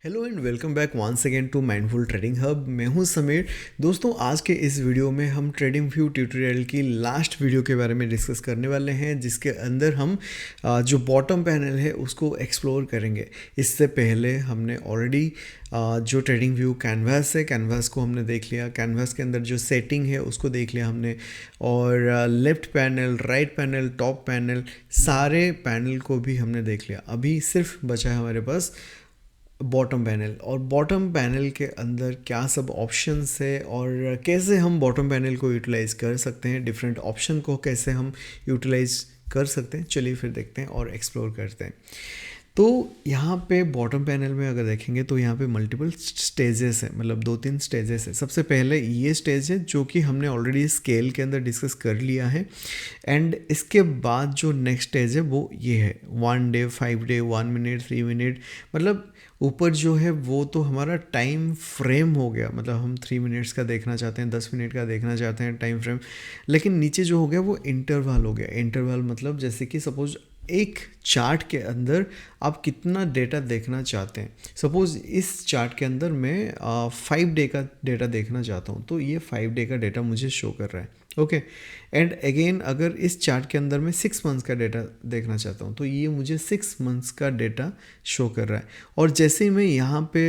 Hello and welcome back once again to mindful trading hub. मैं हूं समीर। दोस्तों, आज के इस वीडियो में हम ट्रेडिंग व्यू ट्यूटोरियल की लास्ट वीडियो के बारे में डिस्कस करने वाले हैं, जिसके अंदर हम जो बॉटम पैनल है उसको एक्सप्लोर करेंगे। इससे पहले हमने ऑलरेडी जो ट्रेडिंग व्यू कैनवास है, कैनवास को हमने देख लिया। कैनवास के अंदर जो सेटिंग है उसको देख लिया हमने, और left panel, right panel, top panel, सारे पैनल को भी हमने देख लिया। अभी सिर्फ बचा है हमारे पास बॉटम पैनल। और बॉटम पैनल के अंदर क्या सब ऑप्शंस है और कैसे हम बॉटम पैनल को यूटिलाइज़ कर सकते हैं, डिफरेंट ऑप्शन को कैसे हम यूटिलाइज़ कर सकते हैं, चलिए फिर देखते हैं और एक्सप्लोर करते हैं। तो यहाँ पे बॉटम पैनल में अगर देखेंगे तो यहाँ पे मल्टीपल स्टेजेस है, मतलब 2-3 स्टेजेस है। सबसे पहले ये स्टेज है जो कि हमने ऑलरेडी स्केल के अंदर डिस्कस कर लिया है, एंड इसके बाद जो नेक्स्ट स्टेज है वो ये है 1 डे, 5 डे, 1 मिनट, 3 मिनट। मतलब ऊपर जो है वो तो हमारा टाइम फ्रेम हो गया, मतलब हम 3 मिनट्स का देखना चाहते हैं, 10 मिनट का देखना चाहते हैं टाइम फ्रेम। लेकिन नीचे जो हो गया वो इंटरवल हो गया। इंटरवल मतलब जैसे कि सपोज एक चार्ट के अंदर आप कितना डेटा देखना चाहते हैं। सपोज़ इस चार्ट के अंदर मैं 5 डे का डेटा देखना चाहता हूँ, तो ये 5 डे का डेटा मुझे शो कर रहा है। ओके, एंड अगेन अगर इस चार्ट के अंदर मैं 6 मंथ्स का डेटा देखना चाहता हूँ, तो ये मुझे 6 मंथ्स का डेटा शो कर रहा है। और जैसे ही मैं यहाँ पे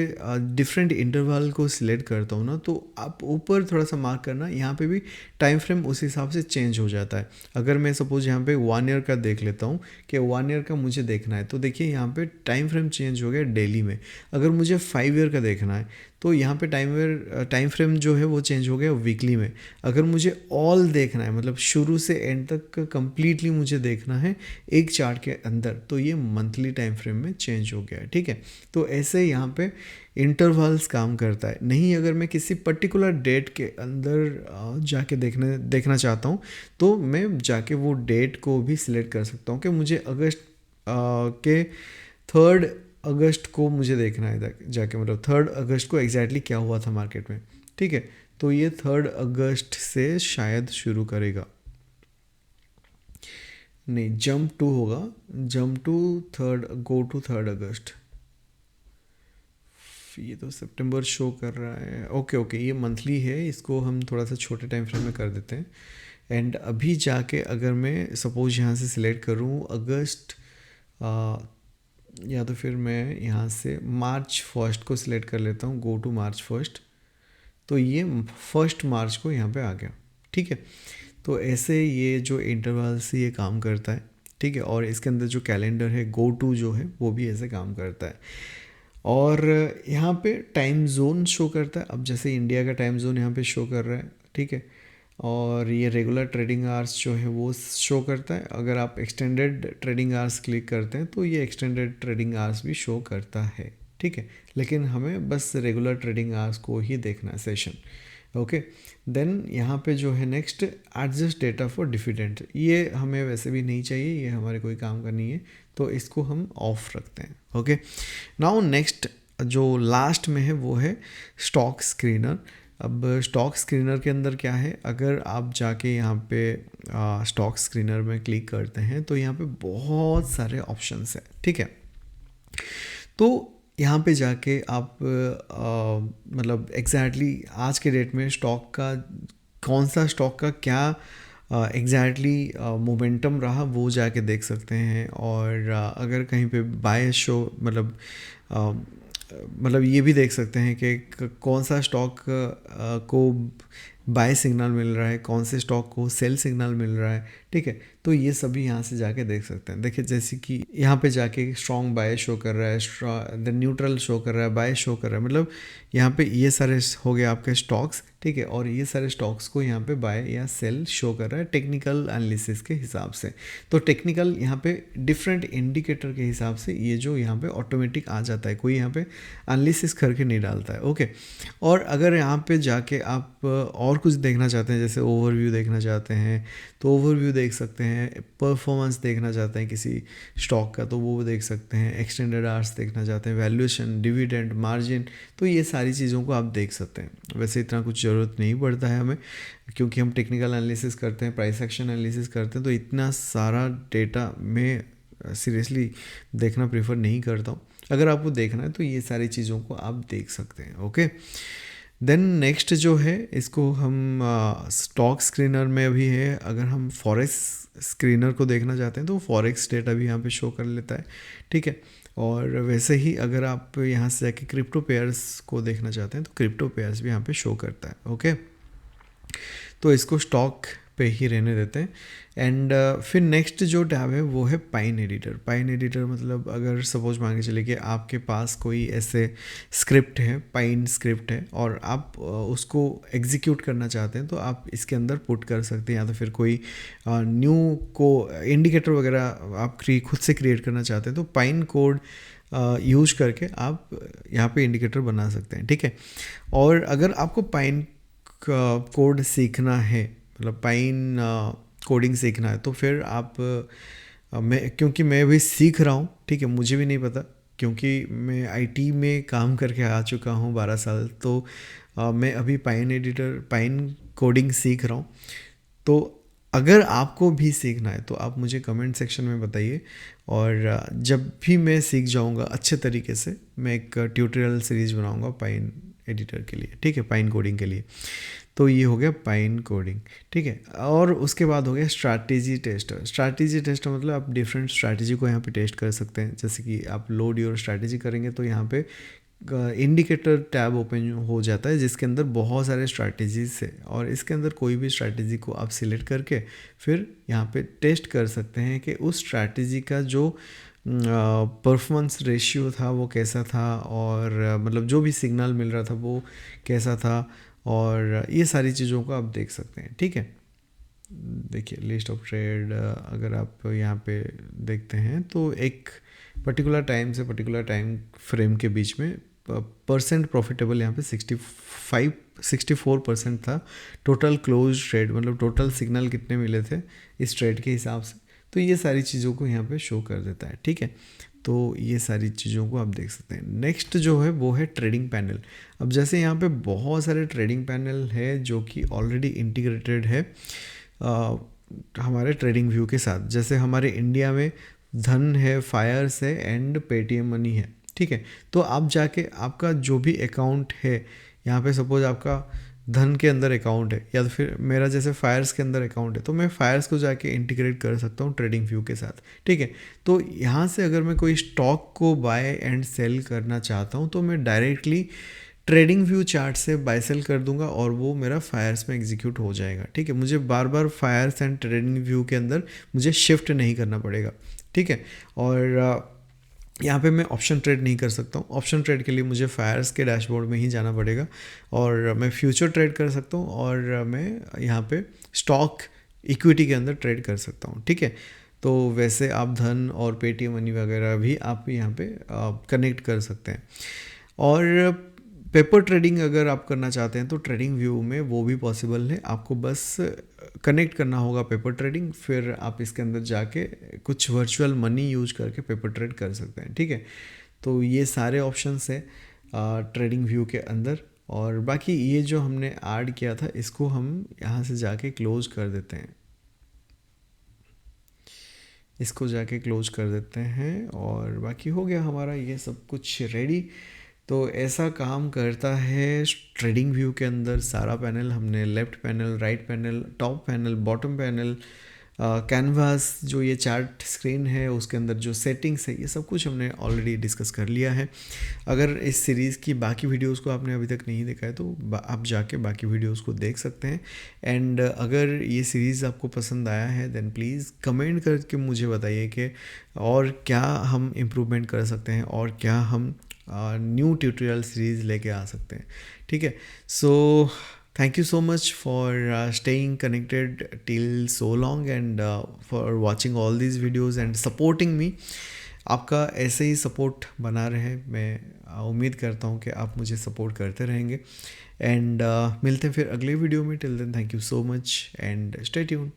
डिफरेंट इंटरवल को सिलेक्ट करता हूँ ना, तो आप ऊपर थोड़ा सा मार्क करना, यहाँ पे भी टाइम फ्रेम उस हिसाब से चेंज हो जाता है। अगर मैं सपोज यहाँ पे 1 ईयर का देख लेता हूँ कि 1 ईयर का मुझे देखना है, तो देखिए यहाँ पे टाइम फ्रेम चेंज हो गया डेली में। अगर मुझे 5 ईयर का देखना है तो यहाँ पे टाइम फ्रेम जो है वो चेंज हो गया वीकली में। अगर मुझे ऑल देखना है, मतलब शुरू से एंड तक कंप्लीटली मुझे देखना है एक चार्ट के अंदर, तो ये मंथली टाइम फ्रेम में चेंज हो गया है। ठीक है, तो ऐसे यहाँ पे इंटरवल्स काम करता है। नहीं, अगर मैं किसी पर्टिकुलर डेट के अंदर जाके देखना चाहता हूँ, तो मैं जाके वो डेट को भी सिलेक्ट कर सकता हूँ कि मुझे अगस्त के 3 अगस्त को मुझे देखना है जाके, मतलब 3 अगस्त को एग्जैक्टली क्या हुआ था मार्केट में। ठीक है, तो ये 3 अगस्त से शायद शुरू करेगा, नहीं जंप टू होगा, जंप टू 3 गो टू 3 अगस्त। ये तो सितंबर शो कर रहा है। ओके ओके, ये मंथली है, इसको हम थोड़ा सा छोटे टाइम फ्रेम में कर देते हैं। एंड अभी जाके अगर मैं सपोज यहाँ से सिलेक्ट करूँ अगस्त, या तो फिर मैं यहाँ से मार्च 1 को सिलेक्ट कर लेता हूँ, गो टू मार्च 1, तो ये 1 मार्च को यहाँ पे आ गया। ठीक है, तो ऐसे ये जो इंटरवल से ये काम करता है। ठीक है, और इसके अंदर जो कैलेंडर है गो टू जो है वो भी ऐसे काम करता है। और यहाँ पे टाइम जोन शो करता है। अब जैसे इंडिया का टाइम जोन यहाँ पे शो कर रहा है। ठीक है, और ये रेगुलर ट्रेडिंग आवर्स जो है वो शो करता है। अगर आप एक्सटेंडेड ट्रेडिंग आवर्स क्लिक करते हैं तो ये एक्सटेंडेड ट्रेडिंग आवर्स भी शो करता है। ठीक है, लेकिन हमें बस रेगुलर ट्रेडिंग आवर्स को ही देखना है, सेशन। ओके, देन यहाँ पे जो है next adjust data for diffident, ये हमें वैसे भी नहीं चाहिए, ये हमारे कोई काम का नहीं है, तो इसको हम ऑफ रखते हैं। ओके, नाउ नेक्स्ट जो लास्ट में है वो है स्टॉक स्क्रीनर। अब स्टॉक स्क्रीनर के अंदर क्या है, अगर आप जाके यहाँ पे स्टॉक स्क्रीनर में क्लिक करते हैं तो यहाँ पे बहुत सारे ऑप्शंस हैं। ठीक है, तो यहाँ पे जाके आप मतलब एग्जैक्टली आज के डेट में स्टॉक का कौन सा स्टॉक का क्या एग्जैक्टली मोमेंटम रहा वो जाके देख सकते हैं। और अगर कहीं पे बाय शो मतलब ये भी देख सकते हैं कि कौन सा स्टॉक को बाय सिग्नल मिल रहा है, कौन से स्टॉक को सेल सिग्नल मिल रहा है। ठीक है, तो ये सभी यहाँ से जाके देख सकते हैं। देखिए जैसे कि यहाँ पे जाके स्ट्रॉन्ग बाय शो कर रहा है, द न्यूट्रल शो कर रहा है, बाय शो कर रहा है, मतलब यहाँ पे ये सारे हो गए आपके स्टॉक्स। ठीक है, और ये सारे स्टॉक्स को यहाँ पे बाय या सेल शो कर रहा है टेक्निकल एनालिसिस के हिसाब से। तो टेक्निकल यहाँ पे डिफरेंट इंडिकेटर के हिसाब से ये जो यहाँ पे ऑटोमेटिक आ जाता है, कोई यहाँ पे एनालिसिस करके नहीं डालता है। ओके, और अगर यहाँ पे जाके आप और कुछ देखना चाहते हैं, जैसे ओवरव्यू देखना चाहते हैं तो ओवरव्यू देख सकते हैं। परफॉर्मेंस देखना चाहते हैं किसी स्टॉक का तो वो देख सकते हैं। एक्सटेंडेड आवर्स देखना चाहते हैं, वैल्यूएशन, डिविडेंड, मार्जिन, तो ये सारी चीज़ों को आप देख सकते हैं। वैसे इतना कुछ ज़रूरत नहीं पड़ता है हमें, क्योंकि हम टेक्निकल एनालिसिस करते हैं, प्राइस एक्शन एनालिसिस करते हैं, तो इतना सारा डेटा मैं सीरियसली देखना प्रेफर नहीं करता हूँ। अगर आपको देखना है तो ये सारी चीज़ों को आप देख सकते हैं। ओके, देन नेक्स्ट जो है इसको हम स्टॉक स्क्रीनर में भी है। अगर हम फॉरेक्स स्क्रीनर को देखना चाहते हैं तो फॉरेक्स डेटा भी यहाँ पे शो कर लेता है, ठीक है। और वैसे ही अगर आप यहाँ से जाके क्रिप्टो पेयर्स को देखना चाहते हैं तो क्रिप्टो पेयर्स भी यहाँ पे शो करता है। ओके, तो इसको स्टॉक पे ही रहने देते हैं। एंड फिर नेक्स्ट जो टैब है वो है पाइन एडिटर। पाइन एडिटर मतलब अगर सपोज मान के चलिए कि आपके पास कोई ऐसे स्क्रिप्ट है, पाइन स्क्रिप्ट है, और आप उसको एग्जीक्यूट करना चाहते हैं तो आप इसके अंदर पुट कर सकते हैं, या तो फिर कोई न्यू को इंडिकेटर वगैरह आप खुद से क्रिएट करना चाहते हैं तो पाइन कोड यूज करके आप यहाँ पे इंडिकेटर बना सकते हैं, ठीक है। और अगर आपको पाइन कोड सीखना है, मतलब पाइन कोडिंग सीखना है, तो फिर आप क्योंकि मैं भी सीख रहा हूँ, ठीक है, मुझे भी नहीं पता क्योंकि मैं आईटी में काम करके आ चुका हूँ 12 साल, तो मैं अभी पाइन एडिटर पाइन कोडिंग सीख रहा हूँ। तो अगर आपको भी सीखना है तो आप मुझे कमेंट सेक्शन में बताइए, और जब भी मैं सीख जाऊँगा अच्छे तरीके से मैं एक ट्यूटोरियल सीरीज़ बनाऊँगा पाइन एडिटर के लिए, ठीक है, पाइन कोडिंग के लिए। तो ये हो गया पाइन कोडिंग, ठीक है। और उसके बाद हो गया स्ट्रैटेजी टेस्टर। स्ट्रैटेजी टेस्टर मतलब आप डिफरेंट स्ट्रैटेजी को यहाँ पे टेस्ट कर सकते हैं। जैसे कि आप लोड योर स्ट्रैटेजी करेंगे तो यहाँ पे इंडिकेटर टैब ओपन हो जाता है जिसके अंदर बहुत सारे स्ट्रैटेजीज है, और इसके अंदर कोई भी स्ट्रैटेजी को आप सिलेक्ट करके फिर यहाँ पे टेस्ट कर सकते हैं कि उस स्ट्रैटेजी का जो परफॉर्मेंस रेशियो था वो कैसा था, और मतलब जो भी सिग्नल मिल रहा था वो कैसा था, और ये सारी चीज़ों को आप देख सकते हैं, ठीक है। देखिए लिस्ट ऑफ ट्रेड अगर आप यहाँ पे देखते हैं तो एक पर्टिकुलर टाइम से पर्टिकुलर टाइम फ्रेम के बीच में परसेंट प्रॉफिटेबल यहाँ पे 64% था। टोटल क्लोज ट्रेड मतलब टोटल सिग्नल कितने मिले थे इस ट्रेड के हिसाब से, तो ये सारी चीज़ों को यहाँ पे शो कर देता है, ठीक है। तो ये सारी चीज़ों को आप देख सकते हैं। नेक्स्ट जो है वो है ट्रेडिंग पैनल। अब जैसे यहाँ पे बहुत सारे ट्रेडिंग पैनल है जो कि ऑलरेडी इंटीग्रेटेड है हमारे ट्रेडिंग व्यू के साथ। जैसे हमारे इंडिया में धन है, फायर्स है एंड पेटीएम मनी है, ठीक है। तो आप जाके आपका जो भी अकाउंट है यहाँ पे, सपोज आपका धन के अंदर अकाउंट है या तो फिर मेरा जैसे फायर्स के अंदर अकाउंट है, तो मैं फायर्स को जाके इंटीग्रेट कर सकता हूँ ट्रेडिंग व्यू के साथ, ठीक है। तो यहाँ से अगर मैं कोई स्टॉक को बाय एंड सेल करना चाहता हूँ तो मैं डायरेक्टली ट्रेडिंग व्यू चार्ट से बाय सेल कर दूंगा और वो मेरा फायर्स में एग्जीक्यूट हो जाएगा, ठीक है। मुझे बार बार फायर्स एंड ट्रेडिंग व्यू के अंदर मुझे शिफ्ट नहीं करना पड़ेगा, ठीक है। और यहाँ पे मैं ऑप्शन ट्रेड नहीं कर सकता हूँ। ऑप्शन ट्रेड के लिए मुझे फायर्स के डैशबोर्ड में ही जाना पड़ेगा, और मैं फ्यूचर ट्रेड कर सकता हूँ, और मैं यहाँ पे स्टॉक इक्विटी के अंदर ट्रेड कर सकता हूँ, ठीक है। तो वैसे आप धन और पेटीएम मनी वगैरह भी आप यहाँ पे कनेक्ट कर सकते हैं। और पेपर ट्रेडिंग अगर आप करना चाहते हैं तो ट्रेडिंग व्यू में वो भी पॉसिबल है। आपको बस कनेक्ट करना होगा पेपर ट्रेडिंग, फिर आप इसके अंदर जाके कुछ वर्चुअल मनी यूज करके पेपर ट्रेड कर सकते हैं, ठीक है। तो ये सारे ऑप्शंस है ट्रेडिंग व्यू के अंदर। और बाकी ये जो हमने ऐड किया था इसको हम यहाँ से जाके क्लोज कर देते हैं, इसको जाके क्लोज कर देते हैं, और बाकी हो गया हमारा ये सब कुछ रेडी। तो ऐसा काम करता है ट्रेडिंग व्यू के अंदर सारा पैनल। हमने left panel, right panel, top panel, bottom panel, canvas जो ये चार्ट स्क्रीन है उसके अंदर जो सेटिंग्स है, ये सब कुछ हमने ऑलरेडी डिस्कस कर लिया है। अगर इस सीरीज़ की बाकी वीडियोस को आपने अभी तक नहीं देखा है तो आप जाके बाकी वीडियोस को देख सकते हैं। एंड अगर ये सीरीज़ आपको पसंद आया है देन प्लीज़ कमेंट करके मुझे बताइए कि और क्या हम इम्प्रूवमेंट कर सकते हैं और क्या हम न्यू ट्यूटोरियल सीरीज़ लेके आ सकते हैं, ठीक है। सो thank you so much for staying connected till so long and for watching all these videos and supporting me. आपका ऐसे ही सपोर्ट बना रहे, मैं उम्मीद करता हूँ कि आप मुझे सपोर्ट करते रहेंगे। एंड मिलते हैं फिर अगले वीडियो में। Till then thank you so much and stay tuned.